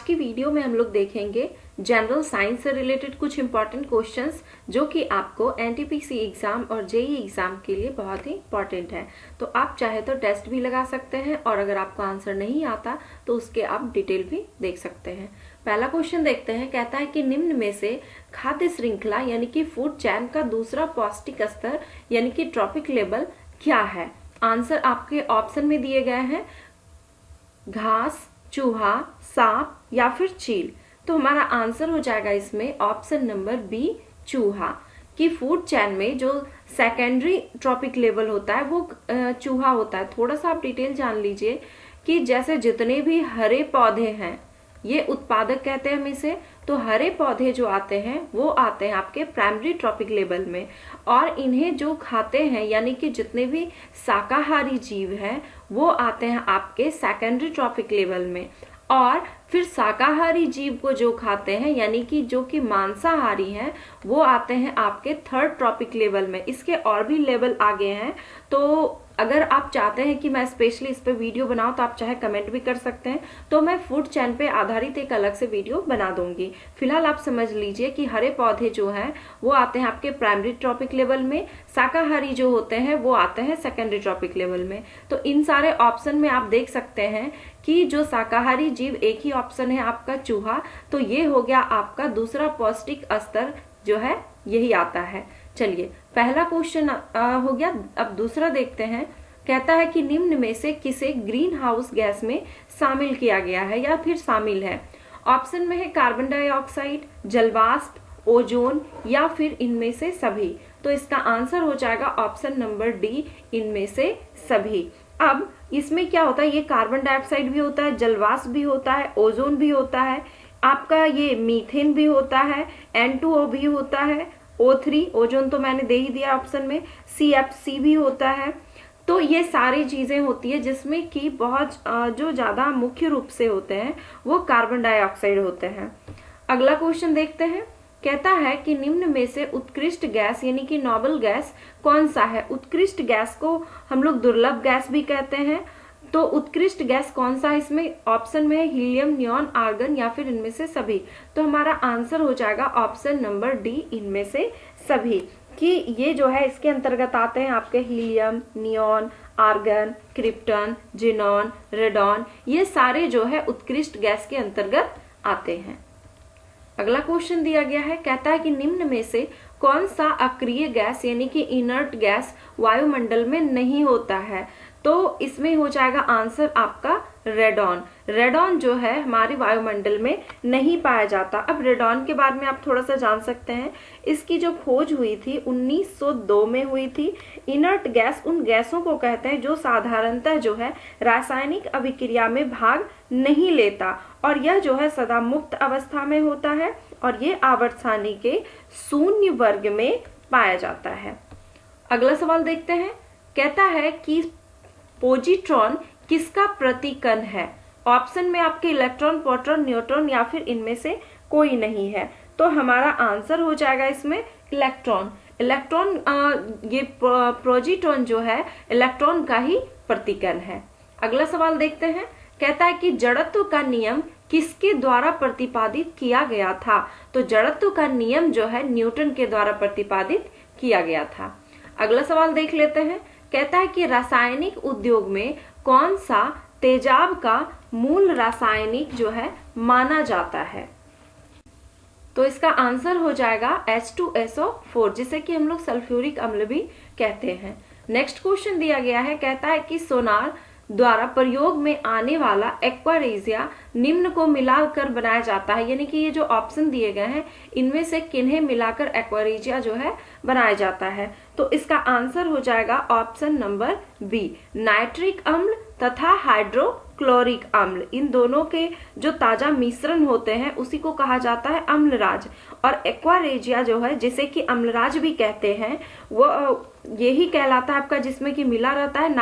की वीडियो में हम लोग देखेंगे जनरल साइंस से रिलेटेड कुछ इंपॉर्टेंट क्वेश्चंस जो कि आपको एनटीपीसी एग्जाम और जेईई एग्जाम के लिए बहुत ही इंपॉर्टेंट है। तो आप चाहे तो टेस्ट भी लगा सकते हैं और अगर आपको आंसर नहीं आता तो उसके आप डिटेल भी देख सकते हैं। पहला क्वेश्चन देखते हैं। कहता है कि निम्न में से खाद्य श्रृंखला यानी कि फूड चैन का दूसरा पौष्टिक स्तर यानी कि ट्रॉपिक लेवल क्या है। आंसर आपके ऑप्शन में दिए गए हैं, घास, चूहा, सांप या फिर चील। तो हमारा आंसर हो जाएगा इसमें ऑप्शन नंबर बी, चूहा। कि फूड चैन में जो सेकेंडरी ट्रॉपिक लेवल होता है वो चूहा होता है। थोड़ा सा आप डिटेल जान लीजिए कि जैसे जितने भी हरे पौधे हैं ये उत्पादक कहते हैं हम इसे, तो हरे पौधे जो आते हैं वो आते हैं आपके प्राइमरी ट्रॉपिक लेवल में, और इन्हें जो खाते हैं यानी कि जितने भी शाकाहारी जीव हैं वो आते हैं आपके सेकेंडरी ट्रॉपिक लेवल में, और फिर शाकाहारी जीव को जो खाते हैं यानी कि जो कि मांसाहारी हैं वो आते हैं आपके थर्ड ट्रॉपिक लेवल में। इसके और भी लेवल आगे हैं, तो अगर आप चाहते हैं कि मैं स्पेशली इस पे वीडियो बनाऊं तो आप चाहे कमेंट भी कर सकते हैं, तो मैं फूड चैन पे आधारित एक अलग से वीडियो बना दूंगी। फिलहाल आप समझ लीजिए कि हरे पौधे जो हैं वो आते हैं आपके प्राइमरी ट्रॉपिक लेवल में, शाकाहारी जो होते हैं वो आते हैं सेकेंडरी ट्रॉपिक लेवल में। तो इन सारे ऑप्शन में आप देख सकते हैं कि जो शाकाहारी जीव, एक ही ऑप्शन है आपका चूहा, तो ये हो गया आपका दूसरा पौष्टिक स्तर जो है यही आता है। चलिए पहला क्वेश्चन हो गया। अब दूसरा देखते हैं। कहता है कि निम्न में से किसे ग्रीन हाउस गैस में शामिल किया गया है या फिर शामिल है। ऑप्शन में है कार्बन डाइऑक्साइड, जलवाष्प, ओजोन या फिर इनमें से सभी। तो इसका आंसर हो जाएगा ऑप्शन नंबर डी, इनमें से सभी। अब इसमें क्या होता है, ये कार्बन डाइऑक्साइड भी होता है, जलवाष्प भी होता है, ओजोन भी होता है, आपका ये मीथेन भी होता है, N2O भी होता है, O3 ओजोन तो मैंने दे ही दिया ऑप्शन में, CFC भी होता है। तो ये सारी चीजें होती है जिसमें कि बहुत जो ज्यादा मुख्य रूप से होते हैं वो कार्बन डाइऑक्साइड होते हैं। अगला क्वेश्चन देखते हैं। कहता है कि निम्न में से उत्कृष्ट गैस यानी कि नोबल गैस कौन सा है। उत्कृष्ट गैस को हम लोग दुर्लभ गैस भी कहते हैं, तो उत्कृष्ट गैस कौन सा है इसमें। ऑप्शन में है हीलियम, नियॉन, आर्गन या फिर इनमें से सभी। तो हमारा आंसर हो जाएगा ऑप्शन नंबर डी, इनमें से सभी। कि ये जो है इसके अंतर्गत आते हैं आपके helium, neon, argon, krypton, xenon, radon, ये सारे जो है उत्कृष्ट गैस के अंतर्गत आते हैं। अगला क्वेश्चन दिया गया है। कहता है कि निम्न में से कौन सा अक्रिय गैस यानी कि इनर्ट गैस वायुमंडल में नहीं होता है। तो इसमें हो जाएगा आंसर आपका रेडॉन। रेडॉन जो है हमारे वायुमंडल में नहीं पाया जाता। अब रेडॉन के बारे में आप थोड़ा सा जान सकते हैं। इसकी जो खोज हुई थी 1902 में हुई थी। इनर्ट गैस उन गैसों को कहते हैं जो साधारणतः जो है रासायनिक अभिक्रिया में भाग नहीं लेता, और यह जो है सदा मुक्त अवस्था में होता है, और ये आवर्तसानी के शून्य वर्ग में पाया जाता है। अगला सवाल देखते हैं। कहता है कि पोजिट्रॉन किसका प्रतीकन है। ऑप्शन में आपके इलेक्ट्रॉन, प्रोटॉन, न्यूट्रॉन या फिर इनमें से कोई नहीं है। तो हमारा आंसर हो जाएगा इसमें इलेक्ट्रॉन। इलेक्ट्रॉन ये पोजिट्रॉन जो है इलेक्ट्रॉन का ही प्रतीकन है। अगला सवाल देखते हैं। कहता है कि जड़त्व का नियम किसके द्वारा प्रतिपादित किया गया था। तो जड़त्व का नियम जो है न्यूटन के द्वारा प्रतिपादित किया गया था। अगला सवाल देख लेते हैं। कहता है कि रासायनिक उद्योग में कौन सा तेजाब का मूल रासायनिक जो है माना जाता है। तो इसका आंसर हो जाएगा H2SO4, जिसे कि हम लोग सल्फ्यूरिक अम्ल भी कहते हैं। नेक्स्ट क्वेश्चन दिया गया है। कहता है कि सोनार द्वारा प्रयोग में आने वाला एक्वारेजिया निम्न को मिलाकर बनाया जाता है, यानी कि ये जो ऑप्शन दिए गए हैं इनमें से किन्हें मिलाकर एक्वारेजिया जो है बनाया जाता है। तो इसका आंसर हो जाएगा ऑप्शन नंबर बी, नाइट्रिक अम्ल तथा हाइड्रोक्लोरिक अम्ल। इन दोनों के जो ताजा मिश्रण होते हैं उसी को कहा जाता है अम्लराज। और एक्वारेजिया जो है जिसे कि अम्लराज भी कहते हैं, वो यही कहलाता है आपका, जिसमें कि मिला रहता है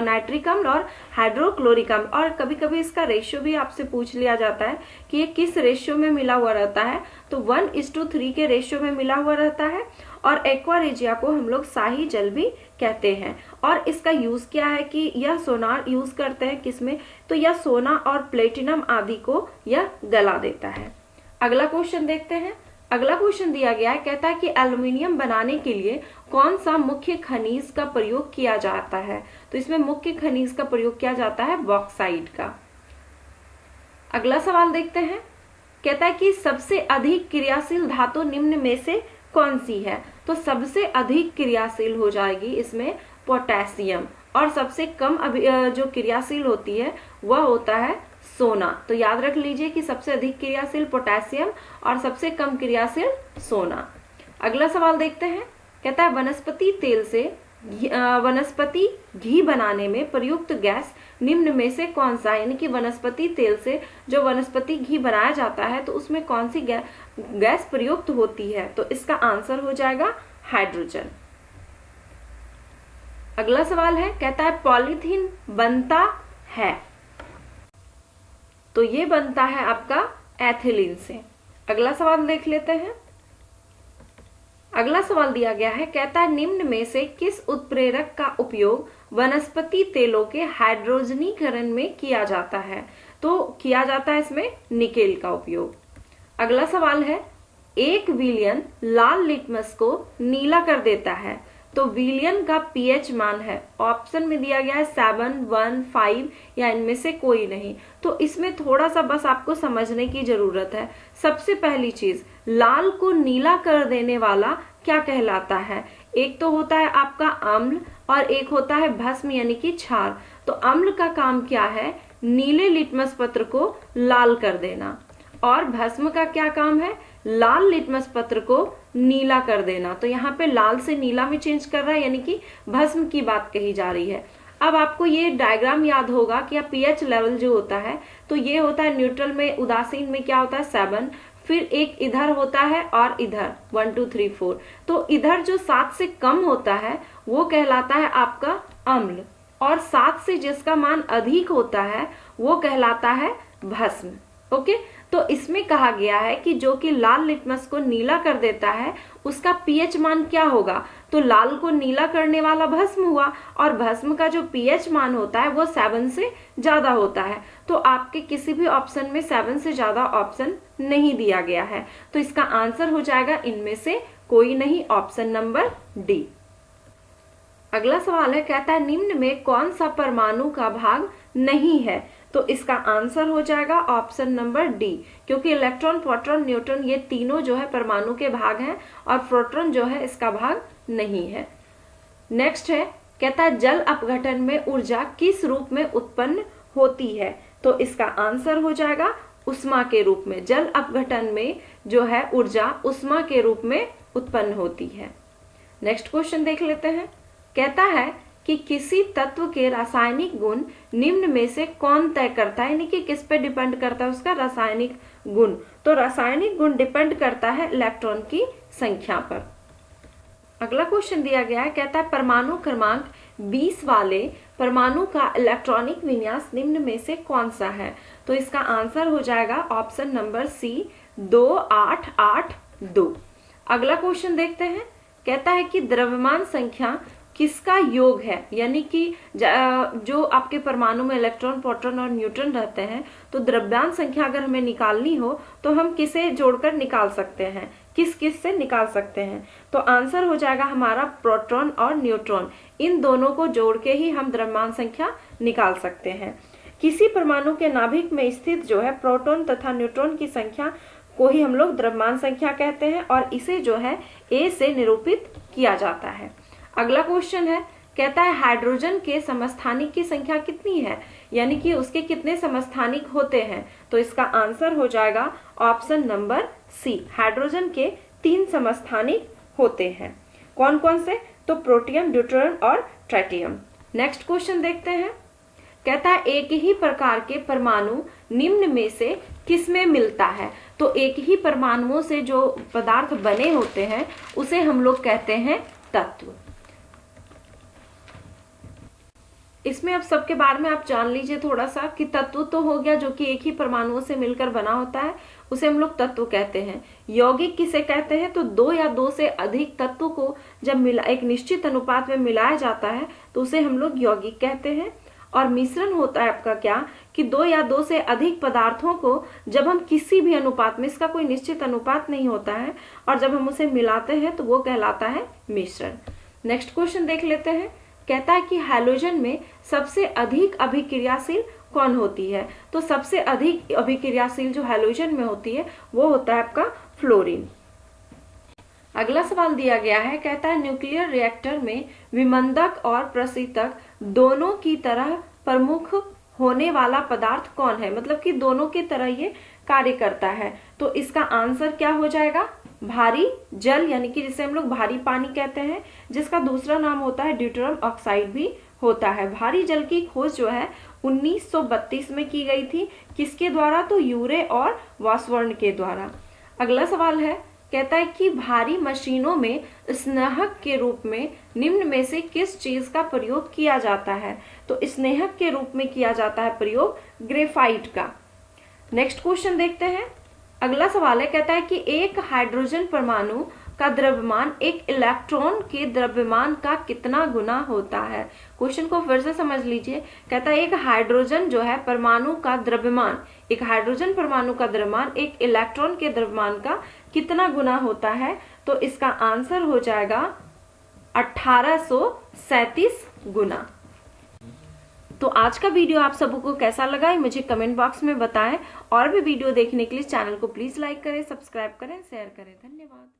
नाइट्रिक अम्ल और हाइड्रोक्लोरिक अम्ल। और कभी कभी इसका रेशियो भी आपसे पूछ लिया जाता है कि ये किस रेशियो में मिला हुआ रहता है, तो 1:3 के रेशियो में मिला हुआ रहता है। और एक्वा रेजिया को हम लोग शाही जल भी कहते हैं। और इसका यूज क्या है कि यह सोनार यूज करते हैं किसमें, तो यह सोना और प्लेटिनम आदि को यह गला देता है। अगला क्वेश्चन देखते हैं। अगला क्वेश्चन दिया गया है, कहता है कि एल्युमिनियम बनाने के लिए कौन सा मुख्य खनिज का प्रयोग किया जाता है, तो इसमें मुख्य खनिज का प्रयोग किया जाता है बॉक्साइट का। अगला सवाल देखते हैं। कहता है कि सबसे अधिक क्रियाशील धातु निम्न में से कौन सी है, तो सबसे अधिक क्रियाशील हो जाएगी इसमें पोटेशियम। और सबसे कम जो क्रियाशील होती है वह होता है सोना। तो याद रख लीजिए कि सबसे अधिक क्रियाशील पोटेशियम और सबसे कम क्रियाशील सोना। अगला सवाल देखते हैं। कहता है वनस्पति तेल से वनस्पति घी बनाने में प्रयुक्त गैस निम्न में से कौन सा है, यानी कि वनस्पति तेल से जो वनस्पति घी बनाया जाता है तो उसमें कौन सी गैस प्रयुक्त होती है, तो इसका आंसर हो जाएगा हाइड्रोजन। अगला सवाल है, कहता है पॉलीथीन बनता है, तो ये बनता है आपका एथिलीन से। अगला सवाल देख लेते हैं। अगला सवाल दिया गया है, कहता है निम्न में से किस उत्प्रेरक का उपयोग वनस्पति तेलों के हाइड्रोजनीकरण में किया जाता है, तो किया जाता है इसमें निकेल का उपयोग। अगला सवाल है, एक विलयन लाल लिटमस को नीला कर देता है, तो विलयन का पीएच मान है, ऑप्शन में दिया गया है 7, 1, 5 या इनमें से कोई नहीं। तो इसमें थोड़ा सा बस आपको समझने की जरूरत है। सबसे पहली चीज, लाल को नीला कर देने वाला क्या कहलाता है, एक तो होता है आपका अम्ल और एक होता है भस्म यानी कि क्षार। तो अम्ल का काम क्या है, नीले लिटमस पत्र को लाल कर देना, और भस्म का क्या काम है, लाल लिटमस पत्र को नीला कर देना। तो यहाँ पे लाल से नीला में चेंज कर रहा है, यानी कि भस्म की बात कही जा रही है। अब आपको ये डायग्राम याद होगा कि पीएच लेवल जो होता है, तो ये होता है न्यूट्रल में, उदासीन में क्या होता है 7, फिर एक इधर होता है और इधर 1, 2, 3, 4। तो इधर जो 7 से कम होता है वो कहलाता है आपका अम्ल, और 7 से जिसका मान अधिक होता है वो कहलाता है भस्म। ओके, तो इसमें कहा गया है कि जो कि लाल लिटमस को नीला कर देता है उसका पीएच मान क्या होगा, तो लाल को नीला करने वाला भस्म हुआ, और भस्म का जो पीएच मान होता है वो 7 से ज्यादा होता है। तो आपके किसी भी ऑप्शन में 7 से ज्यादा ऑप्शन नहीं दिया गया है, तो इसका आंसर हो जाएगा इनमें से कोई नहीं, ऑप्शन नंबर डी। अगला सवाल है, कहता है निम्न में कौन सा परमाणु का भाग नहीं है, तो इसका आंसर हो जाएगा ऑप्शन नंबर डी, क्योंकि इलेक्ट्रॉन, प्रोटॉन, न्यूट्रॉन ये तीनों जो है परमाणु के भाग हैं और प्रोटॉन जो है इसका भाग नहीं है। नेक्स्ट है, कहता है जल अपघटन में ऊर्जा किस रूप में उत्पन्न होती है, तो इसका आंसर हो जाएगा उष्मा के रूप में। जल अपघटन में जो है ऊर्जा उष्मा के रूप में उत्पन्न होती है। नेक्स्ट क्वेश्चन देख लेते हैं। कहता है कि किसी तत्व के रासायनिक गुण निम्न में से कौन तय करता है, यानी कि किस पे डिपेंड करता है उसका रासायनिक गुण, तो रासायनिक गुण डिपेंड करता है इलेक्ट्रॉन की संख्या पर। अगला क्वेश्चन दिया गया है, कहता है परमाणु क्रमांक 20 वाले परमाणु का इलेक्ट्रॉनिक विन्यास निम्न में से कौन सा है, तो इसका आंसर हो जाएगा ऑप्शन नंबर सी 2882। अगला क्वेश्चन देखते हैं। कहता है कि द्रव्यमान संख्या किसका योग है, यानी कि जो आपके परमाणु में इलेक्ट्रॉन, प्रोटॉन और न्यूट्रॉन रहते हैं, तो द्रव्यमान संख्या अगर हमें निकालनी हो तो हम किसे जोड़कर निकाल सकते हैं, किस किस से निकाल सकते हैं, तो आंसर हो जाएगा हमारा प्रोटॉन और न्यूट्रॉन। इन दोनों को जोड़ के ही हम द्रव्यमान संख्या निकाल सकते हैं। किसी परमाणु के नाभिक में स्थित जो है प्रोटॉन तथा न्यूट्रॉन की संख्या को ही हम लोग द्रव्यमान संख्या कहते हैं, और इसे जो है ए से निरूपित किया जाता है। अगला क्वेश्चन है, कहता है हाइड्रोजन के समस्थानिक की संख्या कितनी है, यानी कि उसके कितने समस्थानिक होते हैं, तो इसका आंसर हो जाएगा ऑप्शन नंबर सी, हाइड्रोजन के 3 समस्थानिक होते हैं। कौन कौन से, तो प्रोटियम, ड्यूटेरियम और ट्राइटियम। नेक्स्ट क्वेश्चन देखते हैं। कहता है एक ही प्रकार के परमाणु निम्न में से किस में मिलता है, तो एक ही परमाणुओं से जो पदार्थ बने होते हैं उसे हम लोग कहते हैं तत्व। इसमें अब सबके बारे में आप जान लीजिए थोड़ा सा कि तत्व तो हो गया जो कि एक ही परमाणुओं से मिलकर बना होता है, उसे हम लोग तत्व कहते हैं। यौगिक किसे कहते हैं? तो दो या दो से अधिक तत्व को जब मिला एक निश्चित अनुपात में मिलाया जाता है तो उसे हम लोग यौगिक कहते हैं। और मिश्रण होता है आपका क्या कि दो या दो से अधिक पदार्थों को जब हम किसी भी अनुपात में, इसका कोई निश्चित अनुपात नहीं होता है, और जब हम उसे मिलाते हैं तो वो कहलाता है मिश्रण। नेक्स्ट क्वेश्चन देख लेते हैं। कहता है कि हैलोजन में सबसे अधिक अभिक्रियाशील कौन होती है? तो सबसे अधिक अभिक्रियाशील जो हैलोजन में होती है वो होता है आपका फ्लोरीन। अगला सवाल दिया गया है, कहता है न्यूक्लियर रिएक्टर में विमंदक और प्रशीतक दोनों की तरह प्रमुख होने वाला पदार्थ कौन है? मतलब कि दोनों की तरह ये कार्य करता है। तो इसका आंसर क्या हो जाएगा? भारी जल, यानी कि जिसे हम लोग भारी पानी कहते हैं, जिसका दूसरा नाम होता है ड्यूटेरियम ऑक्साइड भी होता है। भारी जल की खोज जो है 1932 में की गई थी। किसके द्वारा? तो यूरे और वासवर्न के द्वारा। अगला सवाल है, कहता है कि भारी मशीनों में स्नेहक के रूप में निम्न में से किस चीज का प्रयोग किया जाता है? तो स्नेहक के रूप में किया जाता है प्रयोग ग्रेफाइट का। नेक्स्ट क्वेश्चन देखते हैं। अगला सवाल है, कहता है कि एक हाइड्रोजन परमाणु का द्रव्यमान एक इलेक्ट्रॉन के द्रव्यमान का कितना गुना होता है? क्वेश्चन को फिर से समझ लीजिए। कहता है एक हाइड्रोजन जो है परमाणु का द्रव्यमान, एक हाइड्रोजन परमाणु का द्रव्यमान एक इलेक्ट्रॉन के द्रव्यमान का कितना गुना होता है? तो इसका आंसर हो जाएगा 1837 गुना। तो आज का वीडियो आप सबको कैसा लगा मुझे कमेंट बॉक्स में बताएं। और भी वीडियो देखने के लिए चैनल को प्लीज लाइक करें, सब्सक्राइब करें, शेयर करें। धन्यवाद।